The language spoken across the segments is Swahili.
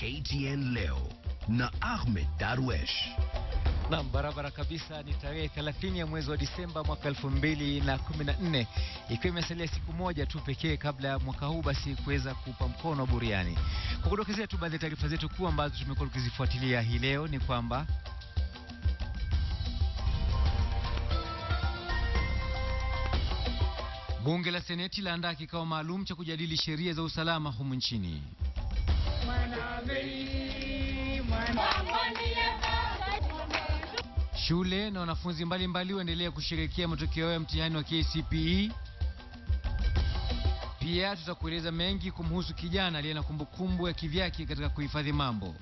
KTN leo na Ahmed Darwesh. Naam, barabara kabisa. Ni tarehe 30 ya mwezi wa Disemba mwaka 2014, ikiwa imesalia siku moja tu pekee kabla ya mwaka huu basi kuweza kupa mkono wa buriani. Kwa kudokezea tu baadhi ya taarifa zetu kuu ambazo tumekuwa tukizifuatilia hii leo ni kwamba Bunge la Seneti laandaa kikao maalum cha kujadili sheria za usalama humu nchini. Shule na wanafunzi mbalimbali waendelea kusherehekea matokeo ya mtihani wa KCPE. Pia tutakueleza mengi kumhusu kijana aliye na kumbukumbu ya kivyake katika kuhifadhi mambo.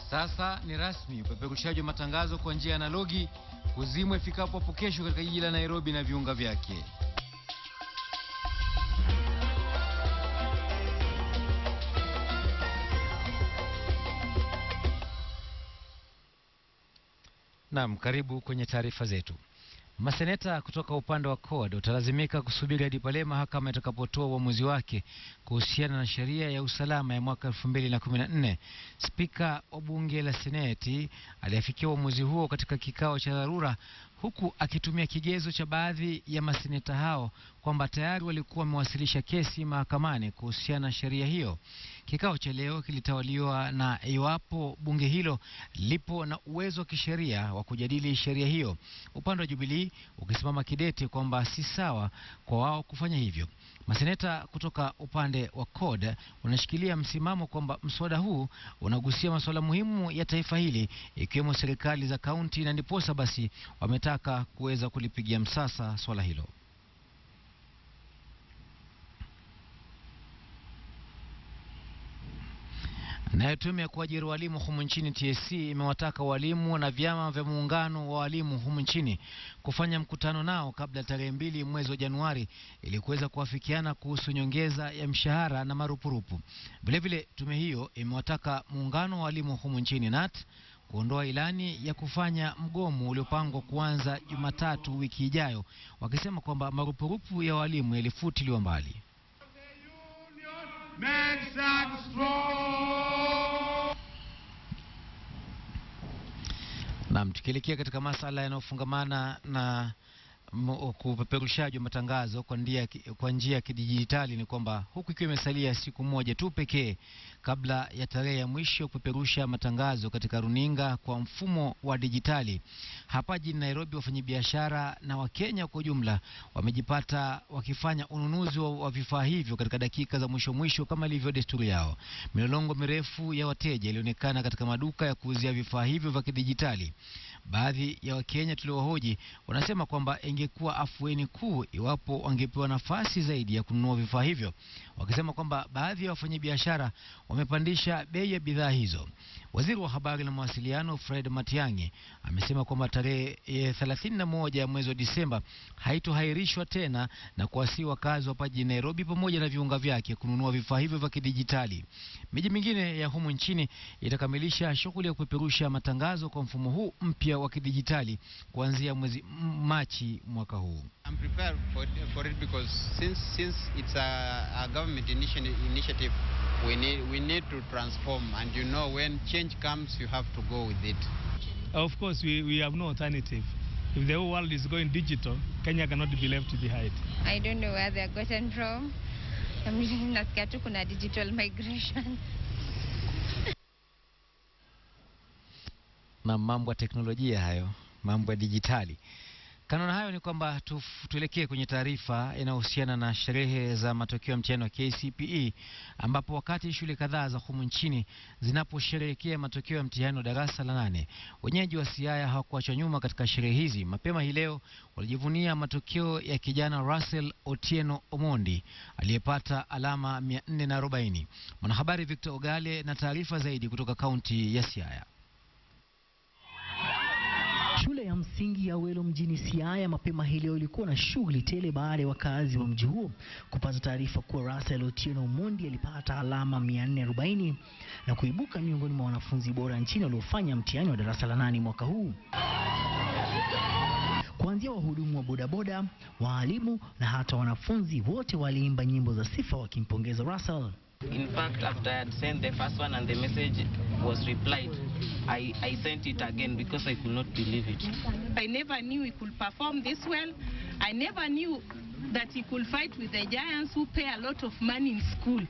Sasa ni rasmi, upeperushaji wa matangazo kwa njia ya analogi kuzimwa ifikapo hapo kesho katika jiji la Nairobi na viunga vyake. Naam, karibu kwenye taarifa zetu. Maseneta kutoka upande wa CORD watalazimika kusubiri hadi pale mahakama itakapotoa uamuzi wake kuhusiana na sheria ya usalama ya mwaka 2014. Spika wa bunge la Seneti aliafikia uamuzi huo katika kikao cha dharura, huku akitumia kigezo cha baadhi ya maseneta hao kwamba tayari walikuwa wamewasilisha kesi mahakamani kuhusiana na sheria hiyo. Kikao cha leo kilitawaliwa na iwapo bunge hilo lipo na uwezo wa kisheria wa kujadili sheria hiyo, upande wa Jubilee ukisimama kidete kwamba si sawa kwa wao kufanya hivyo. Maseneta kutoka upande wa CORD wanashikilia msimamo kwamba mswada huu unagusia masuala muhimu ya taifa hili ikiwemo serikali za kaunti, na ndiposa basi wametaka kuweza kulipigia msasa swala hilo. Nayo tume ya kuajiri walimu humu nchini TSC imewataka walimu na vyama vya muungano wa walimu humu nchini kufanya mkutano nao kabla tarehe 2 mwezi wa Januari ili kuweza kuafikiana kuhusu nyongeza ya mshahara na marupurupu. Vile vile tume hiyo imewataka muungano wa walimu humu nchini NAT kuondoa ilani ya kufanya mgomo uliopangwa kuanza Jumatatu wiki ijayo, wakisema kwamba marupurupu ya walimu yalifutiliwa mbali. Naam, tukielekea katika masala yanayofungamana na kupeperushaji wa matangazo kwa njia ya kidijitali ni kwamba huku ikiwa imesalia siku moja tu pekee kabla ya tarehe ya mwisho kupeperusha matangazo katika runinga kwa mfumo wa dijitali, hapa jijini Nairobi wafanyabiashara na Wakenya kwa ujumla wamejipata wakifanya ununuzi wa vifaa hivyo katika dakika za mwisho kama ilivyo desturi yao. Milolongo mirefu ya wateja ilionekana katika maduka ya kuuzia vifaa hivyo vya kidijitali. Baadhi ya Wakenya tuliowahoji wanasema kwamba ingekuwa afueni kuu iwapo wangepewa nafasi zaidi ya kununua vifaa hivyo, wakisema kwamba baadhi ya wafanyabiashara wamepandisha bei ya bidhaa hizo. Waziri wa habari na mawasiliano Fred Matiang'i amesema kwamba tarehe 31 ya mwezi wa Disemba haitohairishwa tena na kuwasihi wakazi wa jijini Nairobi pamoja na viunga vyake kununua vifaa hivyo vya kidijitali. Miji mingine ya humu nchini itakamilisha shughuli ya kupeperusha matangazo kwa mfumo huu mpya wa kidijitali kuanzia mwezi Machi mwaka huu. I'm prepared for it because since it's a government initiative, we need to transform, and you know when change comes you have to go with it. Of course we have no alternative. If the whole world is going digital, Kenya cannot be left behind. I don't know where they are gotten from. Nasikia tu kuna digital migration. Na mambo ya teknolojia hayo, mambo ya dijitali. Kanuni hayo ni kwamba tuelekee kwenye taarifa inayohusiana na sherehe za matokeo ya mtihani wa KCPE, ambapo wakati shule kadhaa za humu nchini zinaposherehekea matokeo ya mtihani wa darasa la 8, wenyeji wa Siaya hawakuachwa nyuma katika sherehe hizi. Mapema hii leo walijivunia matokeo ya kijana Russell Otieno Omondi aliyepata alama 440. Mwanahabari Victor Ogale na taarifa zaidi kutoka kaunti ya Siaya. Shule ya msingi ya Welo mjini Siaya mapema hii leo ilikuwa na shughuli tele baada ya wakazi wa mji huo kupata taarifa kuwa Russell Otieno Omondi alipata alama 440 na kuibuka miongoni mwa wanafunzi bora nchini waliofanya mtihani wa darasa la 8 mwaka huu. Kuanzia wahudumu wa bodaboda, walimu na hata wanafunzi wote waliimba nyimbo za sifa wakimpongeza Russell. In fact, after I had sent the first one and the message was replied, I sent it again because I could not believe it. I never knew he could perform this well. I never knew that he could fight with the giants who pay a lot of money in school.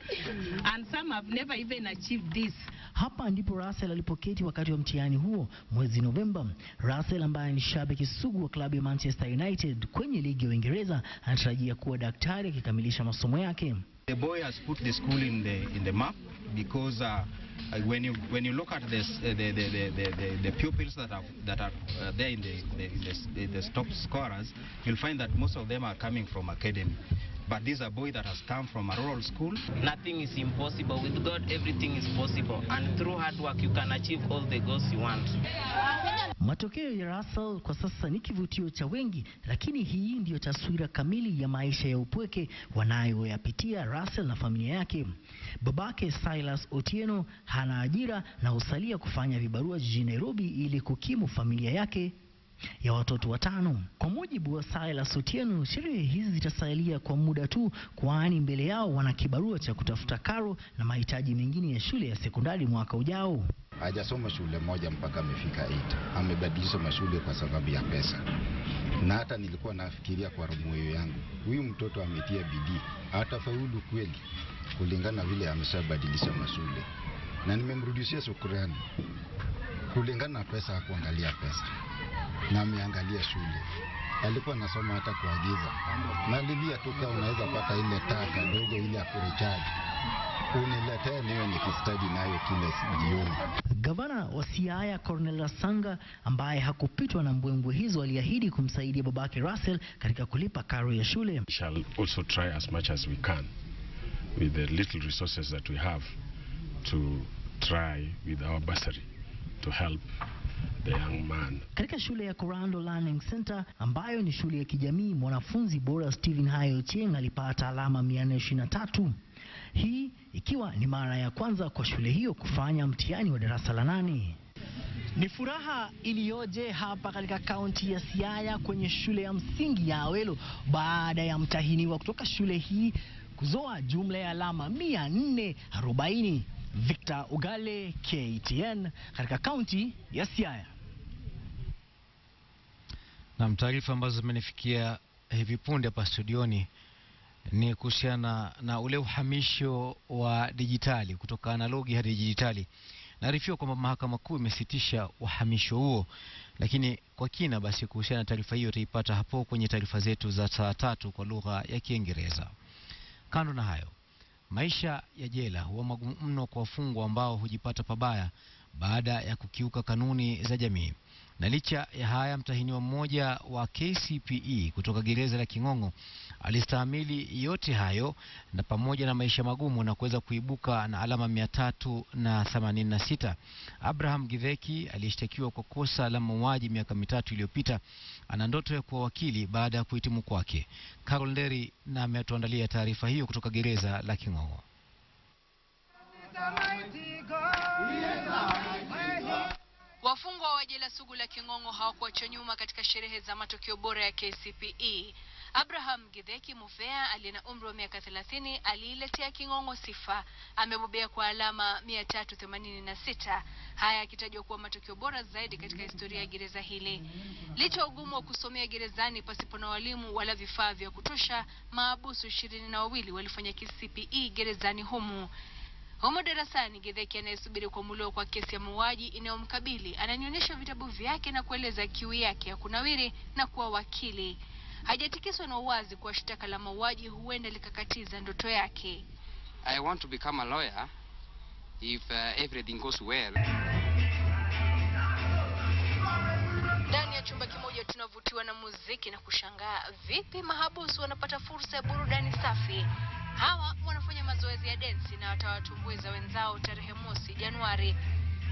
And some have never even achieved this. Hapa ndipo Russell alipoketi wakati wa mtihani huo mwezi Novemba. Russell ambaye ni shabiki sugu wa klabu ya Manchester United kwenye ligi ya Uingereza anatarajia kuwa daktari akikamilisha masomo yake. The boy has put the school in the map because when you look at this the pupils that are there in the top scorers, you'll find that most of them are coming from academy. But this is a boy that has come from a rural school. Nothing is impossible. With God, everything is possible. And through hard work, you can achieve all the goals you want. Matokeo ya Russell kwa sasa ni kivutio cha wengi, lakini hii ndiyo taswira kamili ya maisha ya upweke wanayoyapitia Russell na familia yake. Babake Silas Otieno hana ajira na usalia kufanya vibarua jijini Nairobi ili kukimu familia yake ya watoto 5. Kwa mujibu wa Silas Otieno, sherehe hizi zitasalia kwa muda tu, kwani mbele yao wana kibarua cha kutafuta karo na mahitaji mengine ya shule ya sekondari mwaka ujao. Hajasoma shule moja mpaka amefika 8. Amebadilisha mashule kwa sababu ya pesa. Na hata nilikuwa nafikiria kwa moyo yangu, huyu mtoto ametia bidii, atafaulu kweli kulingana vile ameshabadilisha mashule. Na nimemrudishia shukrani. Kulingana na pesa, hakuangalia pesa na ameangalia shule. Alikuwa anasoma hata kuagiza. Na lilia tu kama unaweza pata ile taka ndogo ile ya kurecharge, uniletee niwe nikistadi nayo kila jioni. Gavana wa Siaya Cornel Sanga ambaye hakupitwa na mbwembwe hizo aliahidi kumsaidia babake Russell katika kulipa karo ya shule. We shall also try as much as we can with the little resources that we have to try with our bursary to help the young man. Katika shule ya Corando Learning Center ambayo ni shule ya kijamii, mwanafunzi bora Stephen Hayo Cheng alipata alama 423. Hii ikiwa ni mara ya kwanza kwa shule hiyo kufanya mtihani wa darasa la 8. Ni furaha iliyoje hapa katika kaunti ya Siaya kwenye shule ya msingi ya Awelo baada ya mtahiniwa kutoka shule hii kuzoa jumla ya alama 440. Victor Ugale, KTN, katika kaunti ya Siaya. Na taarifa ambazo zimenifikia hivi punde hapa studioni ni kuhusiana na ule uhamisho wa dijitali kutoka analogi hadi dijitali. Naarifiwa kwamba mahakama kuu imesitisha uhamisho huo, lakini kwa kina basi kuhusiana na taarifa hiyo utaipata hapo kwenye taarifa zetu za saa 3 kwa lugha ya Kiingereza. Kando na hayo, maisha ya jela huwa magumu mno kwa wafungwa ambao hujipata pabaya baada ya kukiuka kanuni za jamii. Na licha ya haya, mtahiniwa mmoja wa KCPE kutoka gereza la King'ong'o alistahimili yote hayo na pamoja na maisha magumu na kuweza kuibuka na alama 386. Abraham Githeki aliyeshtakiwa kwa kosa la mauaji miaka 3 iliyopita ana ndoto ya kuwa wakili baada ya kuhitimu kwake. Carol Nderi na ametuandalia taarifa hiyo kutoka gereza la King'ong'o. Wafungwa wa jela sugu la King'ong'o hawakuachwa nyuma katika sherehe za matokeo bora ya KCPE. Abraham Githeki Mufea aliye na umri wa miaka 30 aliiletea King'ong'o sifa. Amebobea kwa alama 386. Haya akitajwa kuwa matokeo bora zaidi katika historia ya gereza hili. Licha ya ugumu wa kusomea gerezani pasipo na walimu wala vifaa vya kutosha, maabusu 22 walifanya KCPE gerezani humu. Humo darasani, Githeki anayesubiri kuamuliwa kwa kesi ya mauaji inayomkabili ananionyesha vitabu vyake na kueleza kiu yake ya kunawiri na kuwa wakili. Hajatikiswa na uwazi kwa shtaka la mauaji huenda likakatiza ndoto yake. I want to become a lawyer if everything goes well. Ndani ya chumba kimoja tunavutiwa na muziki na kushangaa vipi mahabusu wanapata fursa ya burudani safi. Hawa wanafanya mazoezi ya densi na watawatumbuiza wenzao tarehe 1 Januari.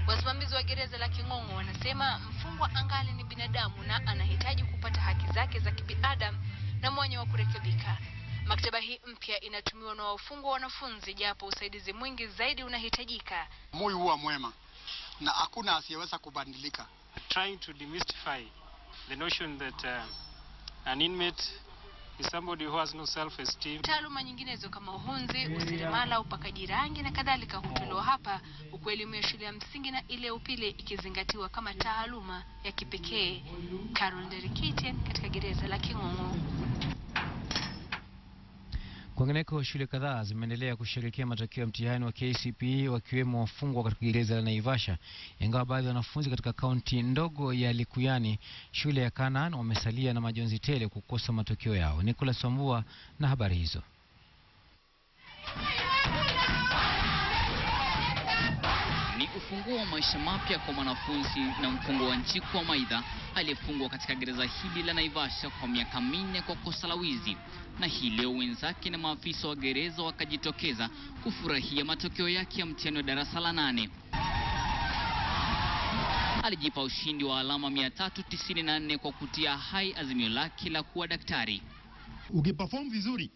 Wasimamizi wa gereza la King'ong'o wanasema mfungwa angali ni binadamu na anahitaji kupata haki zake za kibinadamu na mwanya wa kurekebika. Maktaba hii mpya inatumiwa na wafungwa wanafunzi japo usaidizi mwingi zaidi unahitajika. Moyo huwa mwema na hakuna asiyeweza kubadilika. Trying to demystify the notion that an inmate is somebody who has no self-esteem. Taaluma nyinginezo kama uhunzi, useremala, upakaji rangi na kadhalika hutolewa hapa, huku elimu ya shule ya msingi na ile upili ikizingatiwa kama taaluma ya kipekee. Carol Derikitian katika gereza la King'ong'o. Kwingineko, shule kadhaa zimeendelea kusherehekea matokeo ya mtihani wa KCPE wakiwemo wafungwa katika gereza la Naivasha, ingawa baadhi ya wanafunzi katika kaunti ndogo ya Likuyani, shule ya Canaan, wamesalia na majonzi tele kukosa matokeo yao. Nicholas Wambua na habari hizo. Ni ufunguo wa maisha mapya kwa mwanafunzi na mfungwa wa Njiku wa Maitha aliyefungwa katika gereza hili la Naivasha kwa miaka 4 kwa kosa la wizi. Na hii leo wenzake na maafisa wa gereza wakajitokeza kufurahia matokeo yake ya mtihani wa darasa la 8. Alijipa ushindi wa alama 394 kwa kutia hai azimio lake la kuwa daktari. Ukiperform vizuri,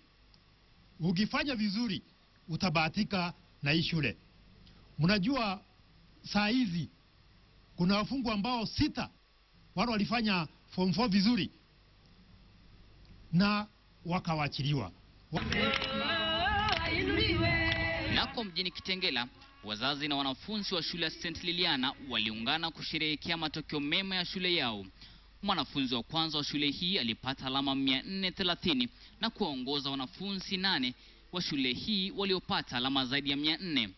ukifanya vizuri, utabahatika na hii shule. Mnajua saa hizi kuna wafungwa ambao 6 wale walifanya form 4 vizuri na wakawachiliwa. Nako mjini Kitengela, wazazi na wanafunzi wa shule ya St. Liliana waliungana kusherehekea matokeo mema ya shule yao. Mwanafunzi wa kwanza wa shule hii alipata alama 430 na kuongoza wanafunzi 8 wa shule hii waliopata alama zaidi ya 400.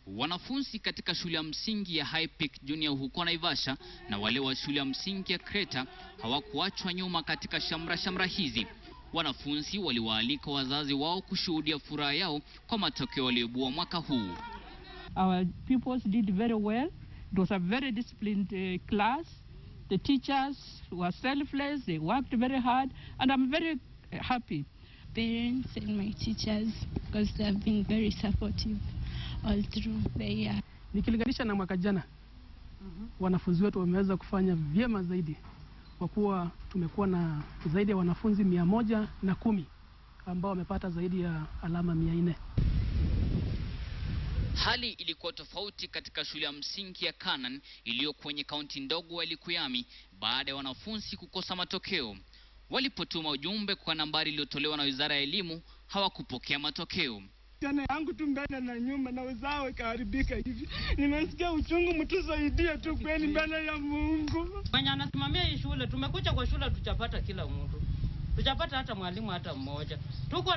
Wanafunzi katika shule ya msingi ya High Peak Junior huko Naivasha na wale wa shule ya msingi ya Kreta hawakuachwa nyuma katika shamra hizi. Wanafunzi waliwaalika wazazi wao kushuhudia furaha yao kwa matokeo walioibua mwaka huu. Our pupils did very well. It was a very disciplined class. The teachers were selfless, they worked very hard, and I'm very happy. Parents and my teachers, because they have been very supportive all through the year. Nikilinganisha na mwaka jana, wanafunzi wetu wameweza kufanya vyema zaidi, kwa kuwa tumekuwa na zaidi ya wanafunzi 110 ambao wamepata zaidi ya alama 400. Hali ilikuwa tofauti katika shule ya msingi ya Canaan iliyo kwenye kaunti ndogo ya Likuyani baada ya wanafunzi kukosa matokeo. Walipotuma ujumbe kwa nambari iliyotolewa na Wizara ya Elimu, hawakupokea matokeo. Jana yangu tu mbele na nyuma na wenzao ikaharibika hivi. Nimesikia uchungu, mtusaidie tu kweli mbele ya Mungu. Mwenye anasimamia hii shule, tumekuja kwa shule tuchapata kila mtu. Tuchapata hata mwalimu hata mmoja. Tuko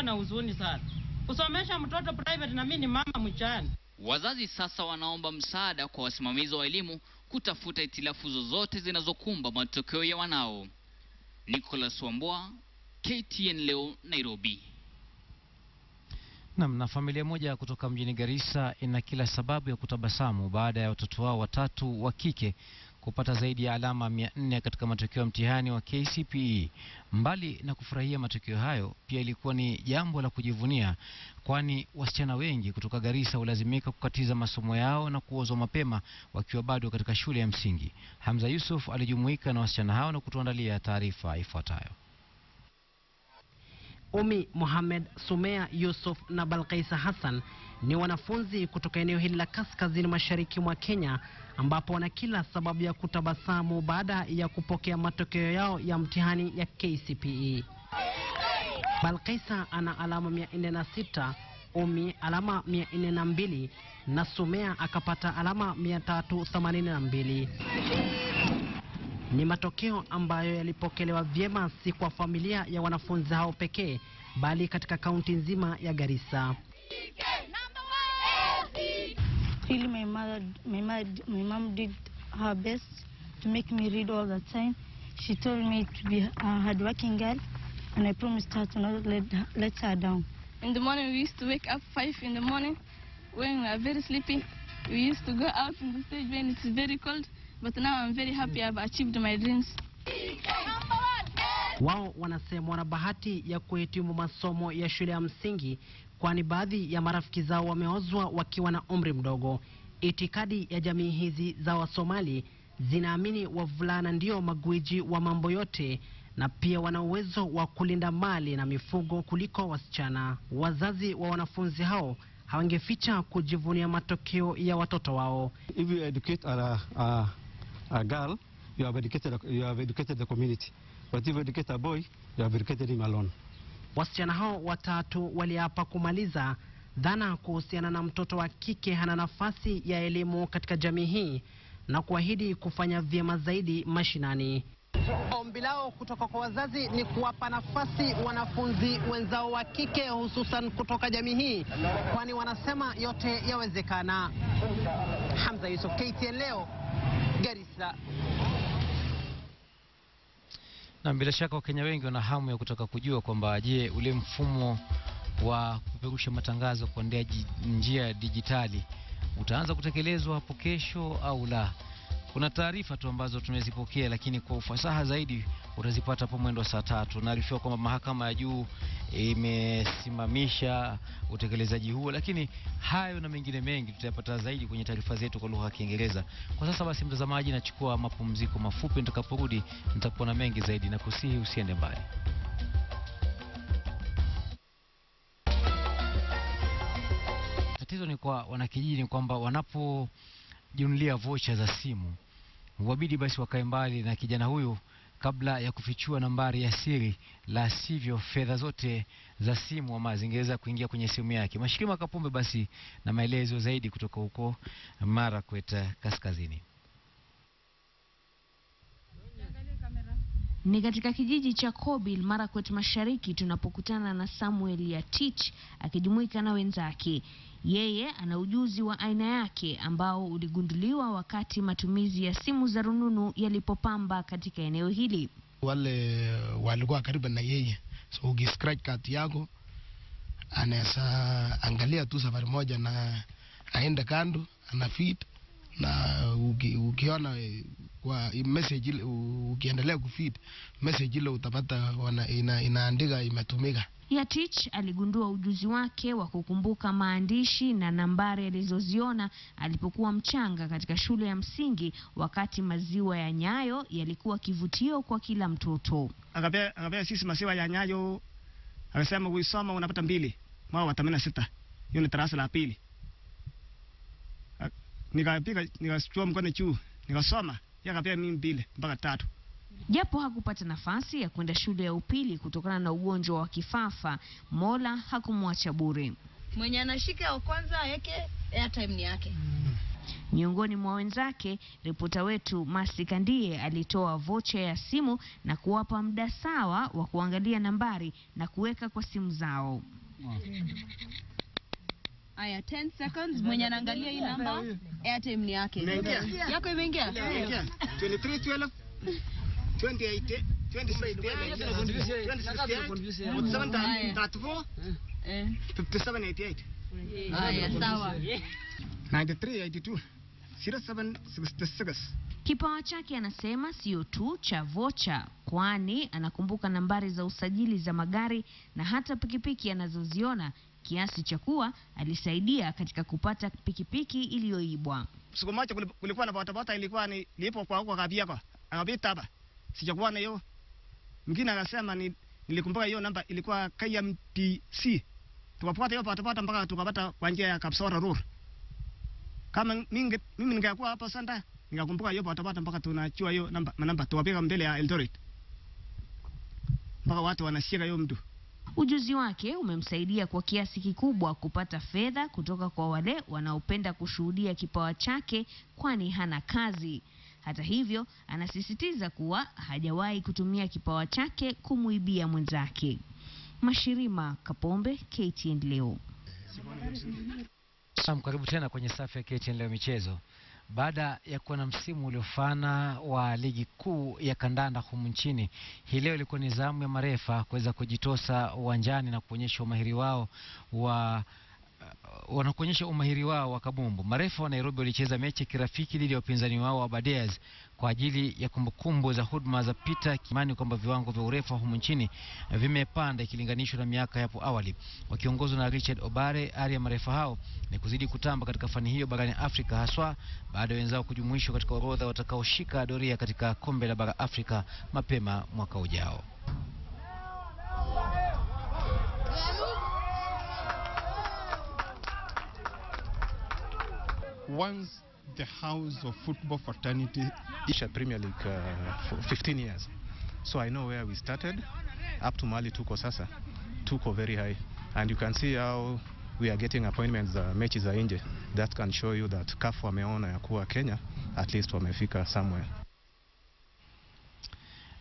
na huzuni sana. Kusomesha mtoto private na mimi ni mama mchana. Wazazi sasa wanaomba msaada kwa wasimamizi wa elimu kutafuta itilafu zozote zinazokumba matokeo ya wanao. Nicholas Wambua, KTN leo, Nairobi. Na familia moja kutoka mjini Garissa ina kila sababu ya kutabasamu baada ya watoto wao 3 wa kike kupata zaidi ya alama 400 katika matokeo ya mtihani wa KCPE. Mbali na kufurahia matokeo hayo, pia ilikuwa ni jambo la kujivunia, kwani wasichana wengi kutoka Garissa hulazimika kukatiza masomo yao na kuozwa mapema wakiwa bado katika shule ya msingi. Hamza Yusuf alijumuika na wasichana hao na kutuandalia taarifa ifuatayo. Umi Mohamed, Sumea Yusuf na Balkaisa Hassan ni wanafunzi kutoka eneo hili la kaskazini mashariki mwa Kenya, ambapo wana kila sababu ya kutabasamu baada ya kupokea matokeo yao ya mtihani ya KCPE. Balkaisa ana alama 406, Umi alama 402 na Sumea akapata alama 382. Ni matokeo ambayo yalipokelewa vyema si kwa familia ya wanafunzi hao pekee, bali katika kaunti nzima ya Garissa. Really, my mom did her best to make me read all the time. She told me to be a hardworking girl, and I promised her to not let her down. In the morning, we used to wake up 5 in the morning. When we are very sleepy, we used to go out in the stage when it's very cold. But now I'm very happy I've achieved my dreams. Wao wanasema wana bahati ya kuhitimu masomo ya shule ya msingi, kwani baadhi ya marafiki zao wameozwa wakiwa na umri mdogo. Itikadi ya jamii hizi za Wasomali zinaamini wavulana ndio magwiji wa mambo yote, na pia wana uwezo wa kulinda mali na mifugo kuliko wasichana. Wazazi wa wanafunzi hao hawangeficha kujivunia matokeo ya watoto wao. If you educate a girl, you have educated the community. But if you educate a boy, you have educated him alone. Wasichana hao watatu waliapa kumaliza dhana kuhusiana na mtoto wa kike hana nafasi ya elimu katika jamii hii na kuahidi kufanya vyema zaidi mashinani. Ombi lao kutoka kwa wazazi ni kuwapa nafasi wanafunzi wenzao wa kike hususan kutoka jamii hii, kwani wanasema yote yawezekana. Hamza Yusuf, KTN leo, Garissa. Na bila shaka Wakenya wengi wana hamu ya kutaka kujua kwamba je, ule mfumo wa kupeperusha matangazo kwa njia ya dijitali utaanza kutekelezwa hapo kesho au la? Kuna taarifa tu ambazo tumezipokea, lakini kwa ufasaha zaidi utazipata hapo mwendo wa saa 3. Naarifiwa kwamba mahakama ya juu imesimamisha utekelezaji huo, lakini hayo na mengine mengi tutayapata zaidi kwenye taarifa zetu kwa lugha ya Kiingereza. Kwa sasa basi, mtazamaji, nachukua mapumziko mafupi. Nitakaporudi nitakuwa na mengi zaidi, na kusihi usiende mbali. Tatizo ni kwa wanakijiji ni kwamba wanapojinunulia vocha za simu wabidi basi wakae mbali na kijana huyu kabla ya kufichua nambari ya siri, la sivyo fedha zote za simu ama zingeweza kuingia kwenye simu yake. Mashirima Kapombe basi na maelezo zaidi kutoka huko Marakwet Kaskazini. Ni katika kijiji cha Kobil, Marakwet Mashariki, tunapokutana na Samuel Yatich akijumuika na wenzake. Yeye ana ujuzi wa aina yake ambao uligunduliwa wakati matumizi ya simu za rununu yalipopamba katika eneo hili. Wale walikuwa karibu na yeye, so ukiscratch kati yako anaweza angalia tu safari moja na aende kando, ana feed, na ukiona kwa message ile ukiendelea kufeed message ile utapata inaandika imetumika. Yatich aligundua ujuzi wake wa kukumbuka maandishi na nambari alizoziona alipokuwa mchanga katika shule ya msingi, wakati maziwa ya Nyayo yalikuwa kivutio kwa kila mtoto. Akapea sisi maziwa ya Nyayo, akasema ukisoma unapata 2 mwaka wa 86. Hiyo ni darasa la 2. Nikachukua mkono juu, nikasoma, yakapea mimi 2 mpaka 3. Japo hakupata nafasi ya kwenda shule ya upili kutokana na ugonjwa wa kifafa, Mola hakumwacha bure. Mwenye anashika wa kwanza yake airtime ni yake. Miongoni mwa wenzake, ripota wetu Masi Kandie alitoa vocha ya simu na kuwapa muda sawa wa kuangalia nambari na kuweka kwa simu zao. Aya, 10 seconds, mwenye anaangalia hii namba airtime ni yake. Yako imeingia? 23 12 28 2788. Aya, sawa. 9382 0766. Kipawa chake anasema sio tu cha vocha, kwani anakumbuka nambari za usajili za magari na hata pikipiki anazoziona, kiasi cha kuwa alisaidia katika kupata pikipiki iliyoibwa. Siku moja kulikuwa na bodaboda ilikuwa nilipo kwa huko Kabiako. Akapita hapa. Sijakuwa na hiyo. Mwingine akasema nilikumbuka hiyo namba ilikuwa KMPC. Tukapata hiyo bodaboda mpaka tukapata kwa njia ya Kapsora Road. Kama mimi ningekuwa hapa sasa, ningekumbuka hiyo bodaboda mpaka tunachua hiyo namba tuwapiga mbele ya Eldoret. Mpaka watu wanashika hiyo mtu. Ujuzi wake umemsaidia kwa kiasi kikubwa kupata fedha kutoka kwa wale wanaopenda kushuhudia kipawa chake, kwani hana kazi. Hata hivyo, anasisitiza kuwa hajawahi kutumia kipawa chake kumuibia mwenzake. Mashirima Kapombe, KTN leo. Karibu tena kwenye safu ya KTN leo michezo. Baada ya kuwa na msimu uliofana wa ligi kuu ya kandanda humu nchini, hii leo ilikuwa ni zamu ya marefa kuweza kujitosa uwanjani na kuonyesha umahiri wao wa kabumbu. Marefa wa Nairobi walicheza mechi kirafiki dhidi ya upinzani wao wa Aberdares kwa ajili ya kumbukumbu za huduma za Peter Kimani, kwamba viwango vya urefa humu nchini vimepanda ikilinganishwa na miaka hapo awali. Wakiongozwa na Richard Obare, ari ya marefa hao ni kuzidi kutamba katika fani hiyo barani Afrika, haswa baada ya wenzao kujumuishwa katika orodha watakaoshika doria katika kombe la bara Afrika mapema mwaka ujao. Once the House of Football Fraternity is a Premier League for 15 years. So I know where we started up to Mali tuko sasa. Tuko very high. And you can see how we are getting appointments mechi za nje. That can show you that CAF wameona ya kuwa Kenya at least wamefika somewhere.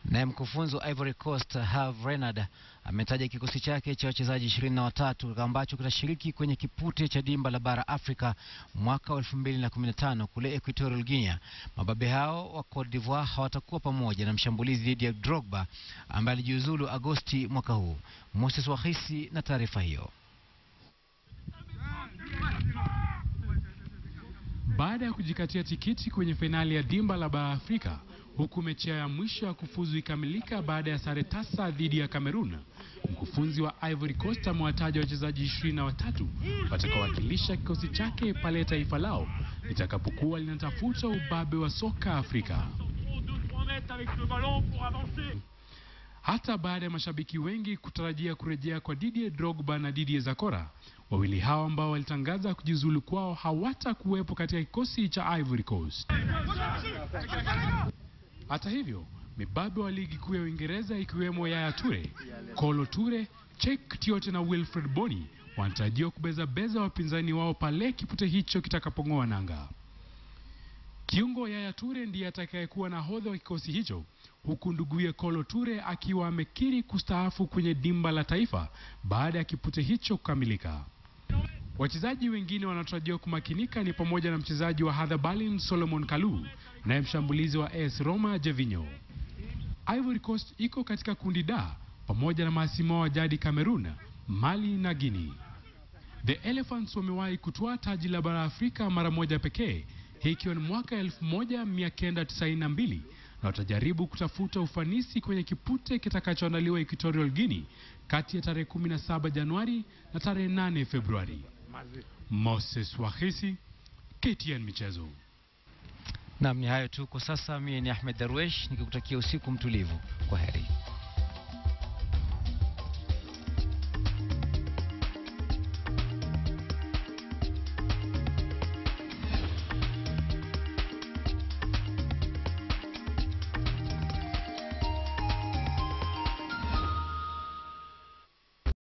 Na mkufunzi wa Ivory Coast Hervé Renard ametaja kikosi chake cha wachezaji 23 ambacho kitashiriki kwenye kipute cha dimba la bara Afrika mwaka 2015 kule Equatorial Guinea. Mababe hao wa Cote d'Ivoire hawatakuwa pamoja na mshambulizi Didier Drogba ambaye alijiuzulu Agosti mwaka huu. Moses Wahisi na taarifa hiyo. Baada ya kujikatia tikiti kwenye finali ya dimba la bara Afrika, huku mechi ya mwisho ya kufuzu ikamilika baada ya sare tasa dhidi ya Cameroon, mkufunzi wa Ivory Coast amewataja wachezaji 23 watakaowakilisha kikosi chake pale taifa lao litakapokuwa linatafuta ubabe wa soka Afrika. Hata baada ya mashabiki wengi kutarajia kurejea kwa Didier Drogba na Didier Zakora, wawili hao ambao walitangaza kujiuzulu kwao hawatakuwepo katika kikosi cha Ivory Coast. Hata hivyo, mibabe wa ligi kuu ya Uingereza ikiwemo Yaya Toure, Kolo Toure, Cheick Tiote na Wilfred Bony wanatarajiwa kubeza wapinzani wao pale kipute hicho kitakapong'oa nanga. Kiungo Yaya Toure ndiye atakayekuwa nahodha wa kikosi hicho, huku nduguye Kolo Toure akiwa amekiri kustaafu kwenye dimba la taifa baada ya kipute hicho kukamilika. Wachezaji wengine wanatarajiwa kumakinika ni pamoja na mchezaji wa Hertha Berlin Solomon Kalou na mshambulizi wa AS Roma Gervinho. Ivory Coast iko katika kundi D pamoja na mahasimu wa jadi Cameroon, Mali na Guinea. The Elephants wamewahi kutwaa taji la bara Afrika mara moja pekee, ikiwa ni mwaka 1992, na watajaribu kutafuta ufanisi kwenye kipute kitakachoandaliwa Equatorial Guinea kati ya tarehe 17 Januari na tarehe 8 Februari. Moses Wahisi, KTN Michezo. Naam, ni hayo tu kwa sasa. Mimi ni Ahmed Darwesh nikikutakia usiku mtulivu. Kwaheri.